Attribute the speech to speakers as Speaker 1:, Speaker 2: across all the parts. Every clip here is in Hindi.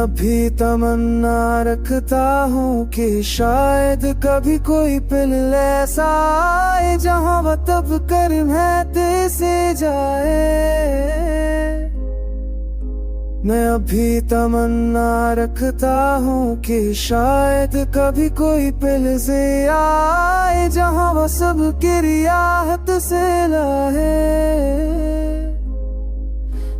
Speaker 1: अभी तमन्ना रखता हूँ कि शायद कभी कोई पल ऐसा आए जहाँ वह तब कर महते से जाए। मैं अभी तमन्ना रखता हूँ कि शायद कभी कोई पल से आए जहाँ वह सब की रियाहत से लाए।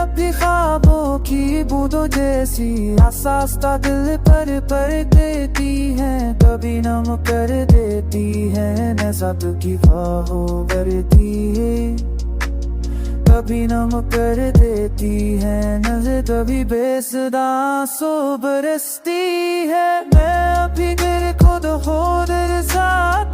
Speaker 1: अपनी ख्वाबों की बूंदों जैसी आसास्ता दिल पर देती है, कभी नम कर देती है न सबकी ख्वाहों भरती है, कभी नम कर देती है नजर कभी बेसुदा आंसू बरसती है। मैं अभी गिर खुद साथ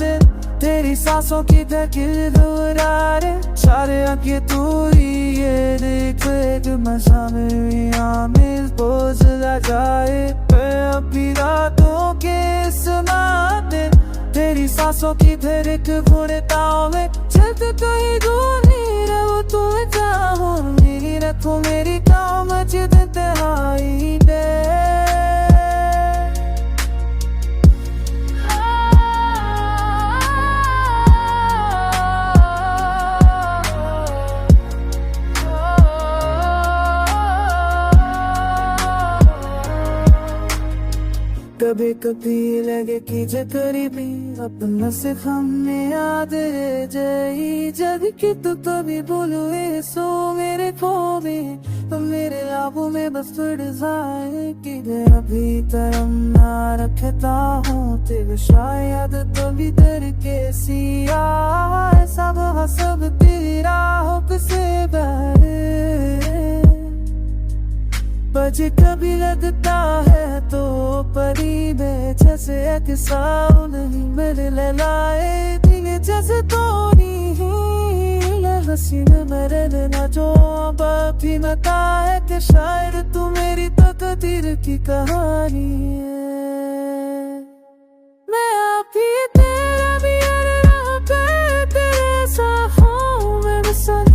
Speaker 1: तेरी सांसों की धड़कन दोहराए सारे आंखें तू ही ये देख एक मजा मेरी आमिर बोझ लगा जाए। मैं अभी रातों के समाते तेरी सांसों की धड़कन भूलता में चलते कहीं दूर नहीं रहो तू चाहो मेरी रखो मेरी काम मस्जिद तहाई दे। कभी कभी लगे कि जो करीबी अपना सिर्फ हमें याद रह जाए जब कि तू कभी बोलो सो मेरे खोबे तो मेरे लाभों में बस पड़ जाए कि मैं अभी तमन्ना रखता हूँ तेरे शायद तभी दर के सिया सब तेरी राहों से बहरे बजे कभी लगता है तो परी में जैसे एक साउंड नहीं मेरे लाए दिल जैसे तो नहीं हसीन मेरे ना जो भी मता है कि शायद तू मेरी तकदीर की कहानी है। मैं अभी तेरा भी तेरे साहों में बसल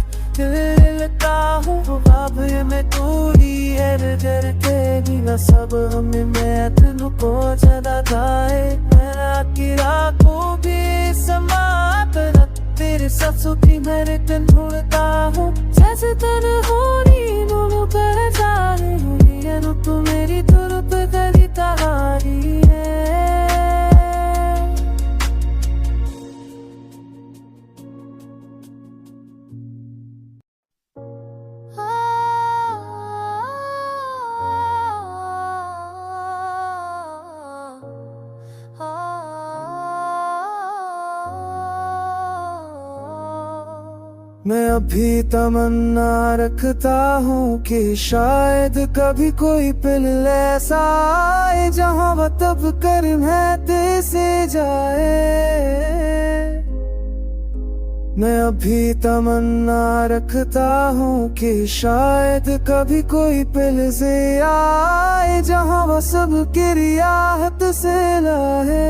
Speaker 1: लगता हूँ अब मैं तू ही है डर के भी न सब हमें मैं तेनू को ज्यादा गाए मेरा की रातों भी समात तेरे सांसों की मेरे तन ढूंढता हूँ जैसे तन होनी बोलो कर जा रही है तू मेरी तुरप करी तहारी है। मैं अभी तमन्ना रखता हूँ कि शायद कभी कोई पल ऐसा आए जहाँ वह तब कर महते से जाए। मैं अभी तमन्ना रखता हूँ कि शायद कभी कोई पल से आए जहाँ वह सब की रियाहत से लाए।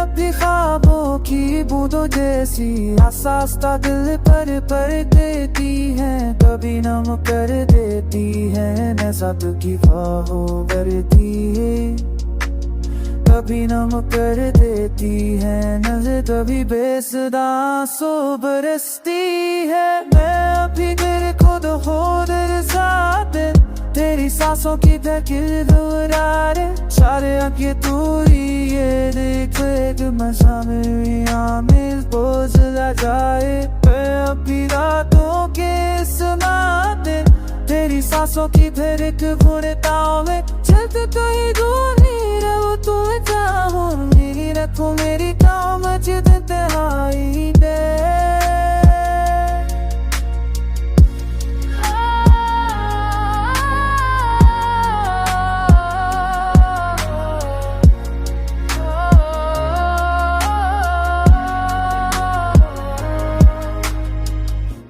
Speaker 1: अपनी ख्वाबों की बूंदों जैसी आसास्ता दिल पर देती है, कभी नम कर देती है न सबकी ख्वाहों भरती है, कभी नम कर देती है नजर, कभी बेसुरा आंसू बरसती है। मैं अभी तेरे खुद हो दिल साथ, तेरी सांसों की धड़कन दोहराए, सारे आंखें तूरी ये देख एक मजा मेरी आमिर बोझ ला जाए। मैं अभी रातों के समाते, तेरी सांसों की धड़कन भूलता में, चलते कहीं दूर नहीं रहो तुम चाहो, मेरी रखो मेरी काम मस्जिद तन्हाई में।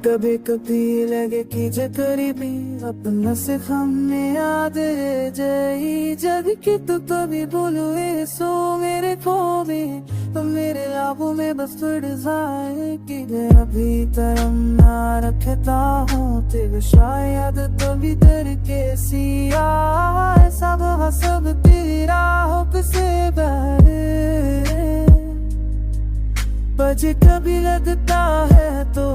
Speaker 1: कभी कभी लगे कि जो करीबी अपना सिर्फ हमें याद रह जाए, जब कि तू कभी बोलो सो मेरे खो में, तो मेरे लाभों में बस पड़ जाए कि मैं अभी तरम ना रखता हूँ तेरे, शायद तभी दर के सिया सब तेरी राहों से बहरे। बजे कभी लगता है तो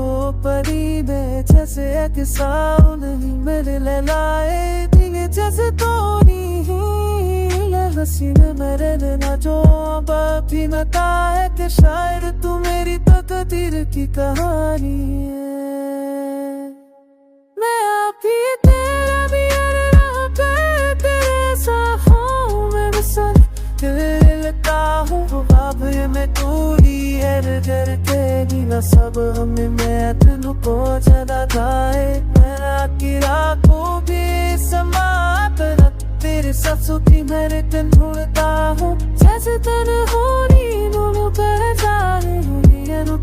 Speaker 1: परी में जैसे एक साउंड मेरे लाए दिल जैसे तो नहीं हसीन मेरे ना जो भी मता है कि शायद तू मेरी तकदीर की कहानी है। मैं अभी तेरा भी तेरे साहों में बसा लगता हूँ, अब मैं तू ही है घर के बिना सब हमें मैं तेनू को ज्यादा खाए। मैं की रातों भी समात तेरे सासों की मेरे तन ढूंढता हूँ, जैसे तन होनी बोलो कर जाए हुई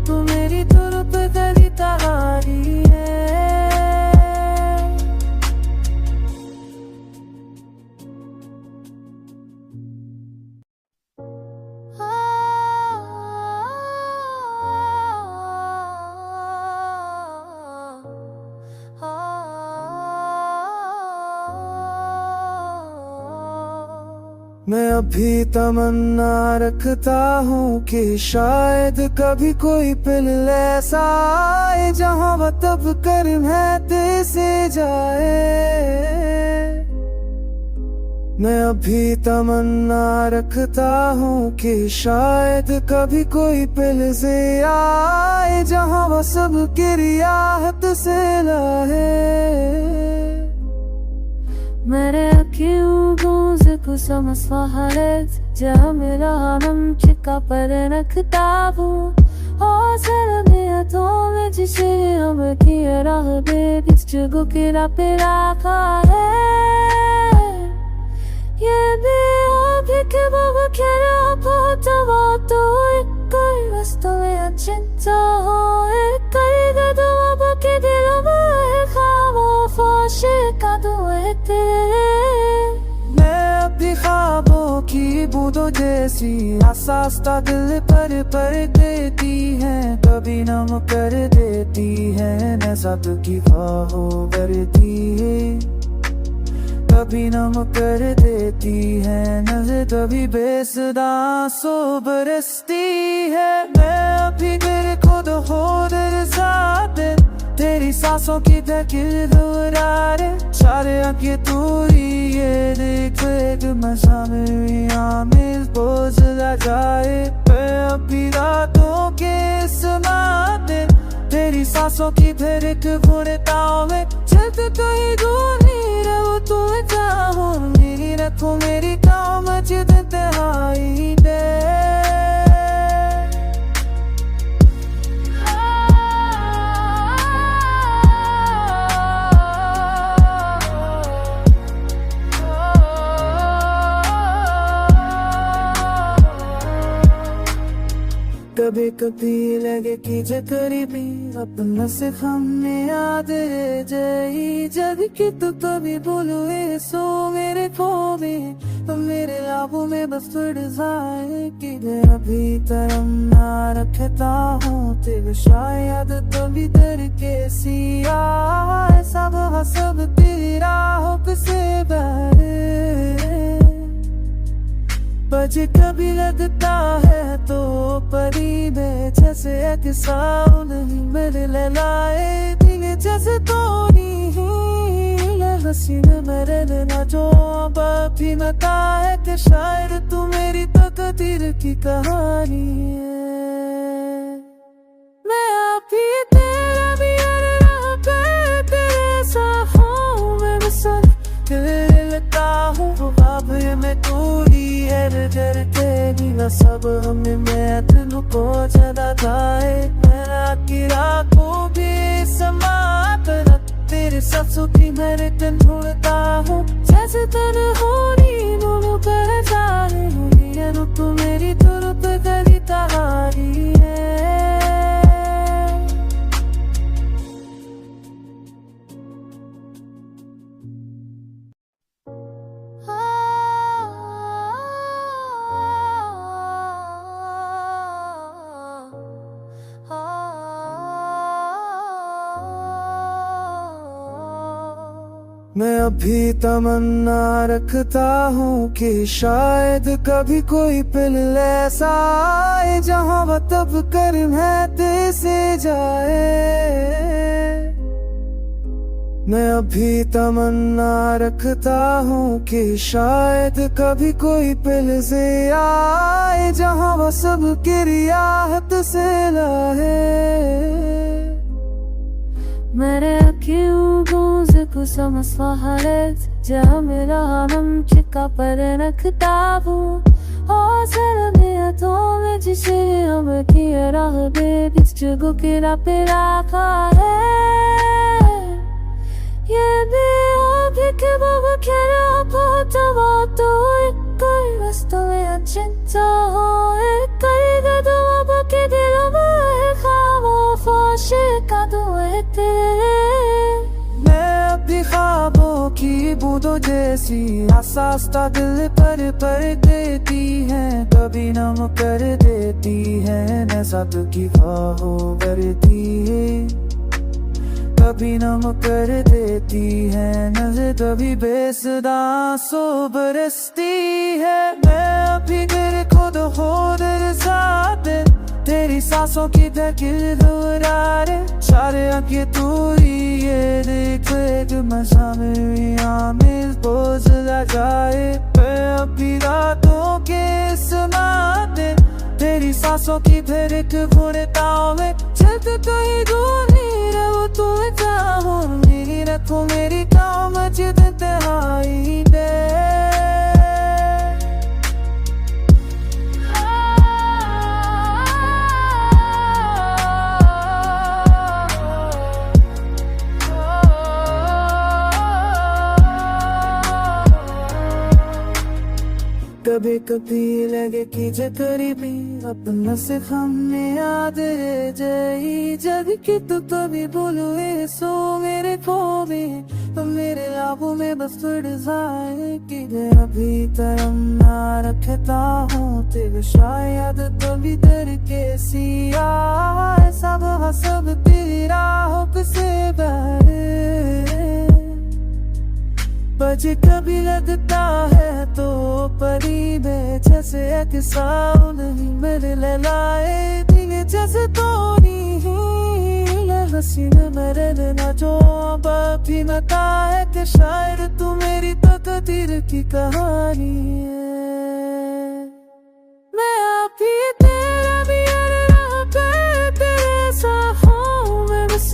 Speaker 1: तू मेरी तुरप गली तहारी है। मैं अभी तमन्ना रखता हूँ कि शायद कभी कोई पल ऐसा आए जहाँ वह तब कर महते से जाए। मैं अभी तमन्ना रखता हूँ कि शायद कभी कोई पल से आए जहाँ वह सब की रियाहत से लाए।
Speaker 2: मेरे अखियों को समझ जहाँ मेरा हम चिका पर रखता हूँ, और सर में तो में जिसे हम की राह बेच जगह के पे रखा है। ये भी अभी के बाबा खेरा पोता तो कोई रास्ता में चिंता हो करेगा तो बाबा के दिल में खावा फाशे का दुए तेरे।
Speaker 1: मैं अपनी ख्वाबों की बूंदों जैसी आसास्ता दिल पर देती है, कभी नम कर देती है न सबकी ख्वाहों करती है, कभी नम कर देती है नजर, कभी बेसुरा आंसू बरसती है। मैं अभी तेरे खुद हो दिल साथ, तेरी सांसों की धड़कन दोहराए, सारे आंखें तूरी ये देख एक मजा मेरी आमिर बोझ ला जाए। मैं अभी रातों के समाते, तेरी सांसों की धड़कन भूलता में, चलते कहीं दूर नहीं रहो तुम चाहो, मेरी रखो मेरी काम मस्जिद तन्हाई में। कभी कभी लगे कि जो करीबी अपना सिर्फ हमें याद रह जाए, जब कि तू कभी बोलो सो मेरे खो में, तो मेरे लाभों में बस पड़ जाए कि मैं अभी तरम ना रखता हूँ तेरे, शायद तभी दर के सिया सब तेरी राहों से बहरे। मुझे कभी लगता है तो परी में जैसे एक साउंड ही मेरे ललाए दिल जैसे तो नहीं हसीन मेरे ना जो अब भी मता है कि शायद तू मेरी तकदीर की कहानी है। मैं अभी तेरा भी अरे तेरे साथ हूँ मैं बस लगता हूँ अब मैं पूरी है डर तेरी न सब हमें मैं तेनू को ज्यादा खाए मेरा किरा को भी समात तेरे सासों की मेरे तन ढूंढता हूँ जैसे तन होनी दोनों कर जा रही है तू मेरी तुरंत गली तहारी है। मैं अभी तमन्ना रखता हूँ कि शायद कभी कोई पल ऐसा आए जहाँ वह तब कर महते से जाए। मैं अभी तमन्ना रखता हूँ कि शायद कभी कोई पल से आए जहाँ वह सब की रियाहत से लाए।
Speaker 2: मेरे अखियों को समस्वाहारत जहाँ मेरा हम चिका पर रखता हूँ और सर में तो में जिसे हम की राह दे बिच जगह के पे रखा है ये भी अभी के बाबा खेरा बहुत तो कोई वस्तु में अचिंता हो करेगा तो बाबा के दिल में खामोश का दुए तेरे
Speaker 1: अभी ख्वाबों की बूंदों जैसी आसास्ता दिल पर देती है कभी नम कर देती है न सब की ख्वाहों करती है कभी नम कर देती है नजर कभी बेसुदा सो बरसती है। मैं अभी दिल खुद साथ तेरी सांसों की धड़कन दोहराए सारे आंखें तूरी ये देख एक मजा मेरी आमिर बोझ जाए। मैं अभी रातों के समाते तेरी सांसों की धड़कन भूलता मैं जब कहीं दूर नहीं रहो तू चाहो मेरी रखो मेरी काम जिद तहाई दे। कभी कभी लगे कि जो करीबी अपना से हमने याद रह जाई जग की तो कभी बोलो सो मेरे खोबे तो मेरे लाभों में बस उड़ जाए कि मैं अभी तरन्ना रखता हूँ तेरे शायद कभी दर के सिया सब तेरी राहों से बहरे बजे कभी लगता है तो परी में जैसे एक साउंड ही मेरे ललाए दिल जैसे तो नहीं हसीन मेरे ना जो अब भी मता है कि शायद तू मेरी तकदीर की कहानी है। मैं अभी तेरा भी अरे तेरे साथ हूँ मैं बस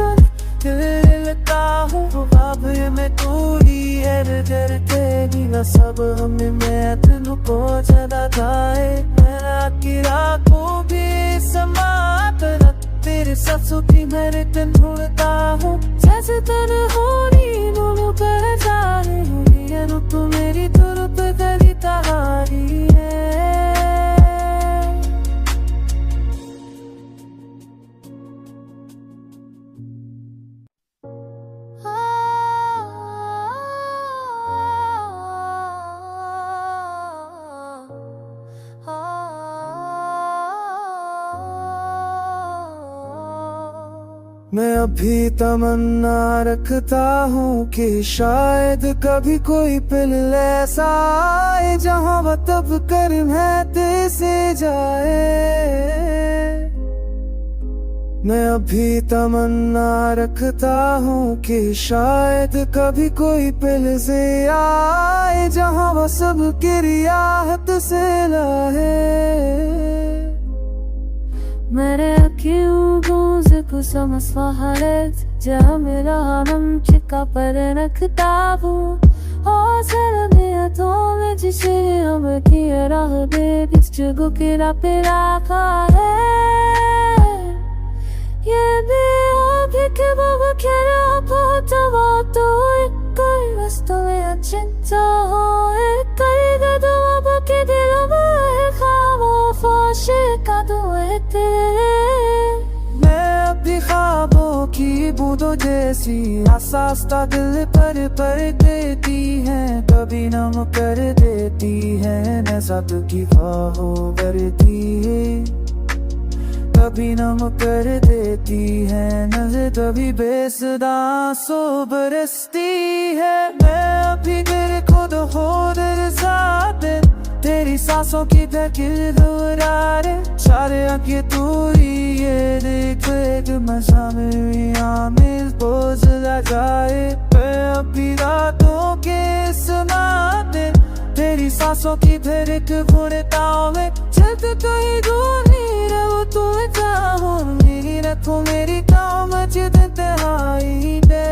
Speaker 1: लगता हूँ अब मैं पूरी है डर तेरी न सब हमें मैं तेनू को ज्यादा खाए मेरा किरा को भी समात तेरे सासों की मेरे तन ढूंढता हूँ जैसे तन होनी दोनों कर जा रही है तू मेरी तुरंत गली तहारी है। मैं अभी तमन्ना रखता हूँ कि शायद कभी कोई पल ऐसा आए जहाँ वह तब कर महते से जाए। मैं अभी तमन्ना रखता हूँ कि शायद कभी कोई पल से आए जहाँ वह सब की रियाहत से लाए।
Speaker 2: मेरे अखियों को समस्वाहारत जमिराम चिका पर रखता हूँ और सरमियतों में जिसे हम की राह दे इस जगह के पे रखा है। ये भी अभी के बाबा खेरा पोता तो कोई वस्तु में चिंता हो करेगा तो बाबा के दिल में खामोश का दुए तेरे।
Speaker 1: मैं अपनी ख्वाबों की बूंदों जैसी आसास्ता दिल पर देती है, कभी नम कर देती है न सबकी ख्वाहों करती है, कभी नम कर देती है नजर कभी बेसुदा सो बरसती है। मैं अभी तेरे खुद साथ तेरी सांसों की धड़कन दोहराए सारे आंखें तूरी ये देख एक मजा मेरी आमिर बोझ जाए। मैं अभी रातों के समाते तेरी सांसों की धड़कन भूनताओं में चलते कहीं दूर नहीं रहो तुम्हें चाहूं मेरी रखो मेरी काम मस्जिद इंतहाई पे।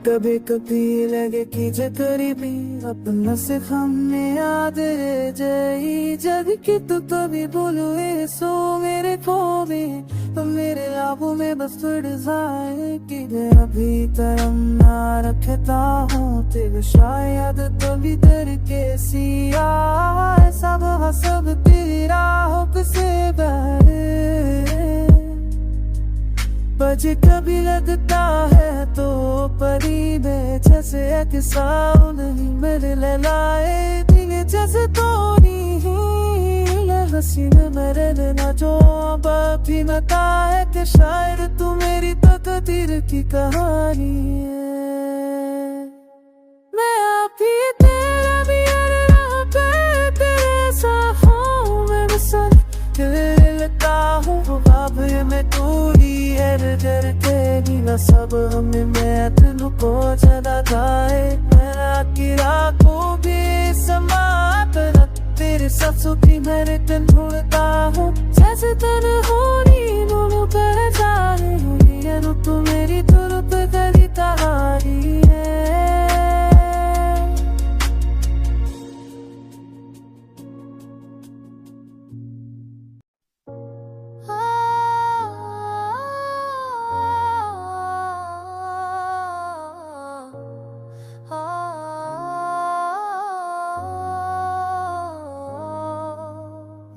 Speaker 1: कभी कभी लगे कि जो करीबी अपना सिर्फ हमने याद रह जाई जग की तो कभी बोलो सो मेरे खो में तो मेरे लाभों में बस पड़ जाए कि मैं अभी तमन्ना रखता हूँ तेरे शायद तभी दर के सिया सब तेरी राहों से बहरे। बजे कभी लगता है तो परी में जैसे एक साउंड नहीं मेरे लाए दिल जैसे तो नहीं हसीन मेरे ना जो अब भी मता है कि शायद तू मेरी तकदीर की कहानी है। मैं अभी तेरा भी तेरे साहों में बसन लगता हूँ बाब में तू ही है डर तेरी न सब हमें मैं तेनू को ज्यादा गाए मेरा किरा को भी समात तेरे सांसों की मेरे तन ढूंढता हूँ जैसे तन होनी बोलो कर जाए ये रुक तू मेरी तुरप करी कहानी है।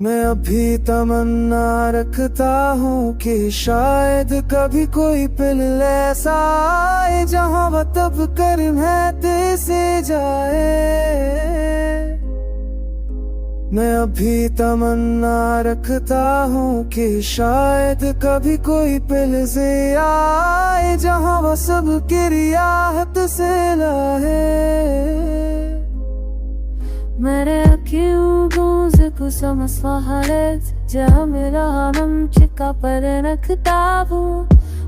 Speaker 1: मैं अभी तमन्ना रखता हूँ कि शायद कभी कोई पल ऐसा आए जहाँ वह तब कर महते से जाए। मैं अभी तमन्ना रखता हूँ कि शायद कभी कोई पल से आए जहाँ वह सब की रियाहत से लाए।
Speaker 2: मेरे अखियों को समस्वाहारत जमिराम चिका पर रखता हूँ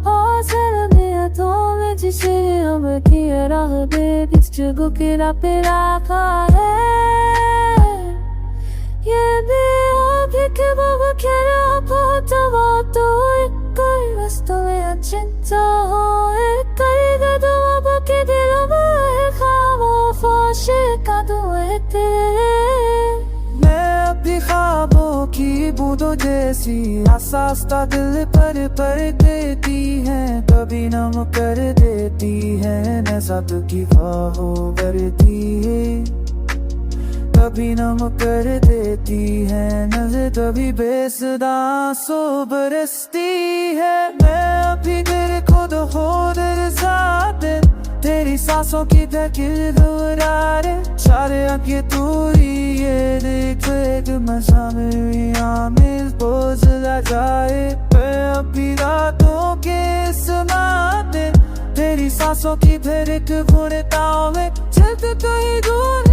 Speaker 2: और सरमियतों में जिसे हम की राह दे इस जगह के पे रखा है। ये भी अभी के बाबा खेरा पोता तो कोई वस्तु में चिंता हो करेगा तो बाबा के दिल में खामोश का दुए तेरे।
Speaker 1: मैं अपनी ख्वाबों की बूंदों जैसी आसास्ता दिल पर देती है, कभी नम कर देती है न सबकी ख्वाहों करती है, कभी नम कर देती है नजर, कभी बेसुरा आंसू बरसती है। मैं अभी तेरे खुद हो तेरे साथ, तेरी सांसों की धड़कन घबराए, सारे आंखें तूरी ये देख एक मजा मेरी आमिर बोझ ला जाए। मैं अभी रातों के समाते, तेरी सांसों की धड़कन भूलता हूँ मैं, चलते कहीं दूर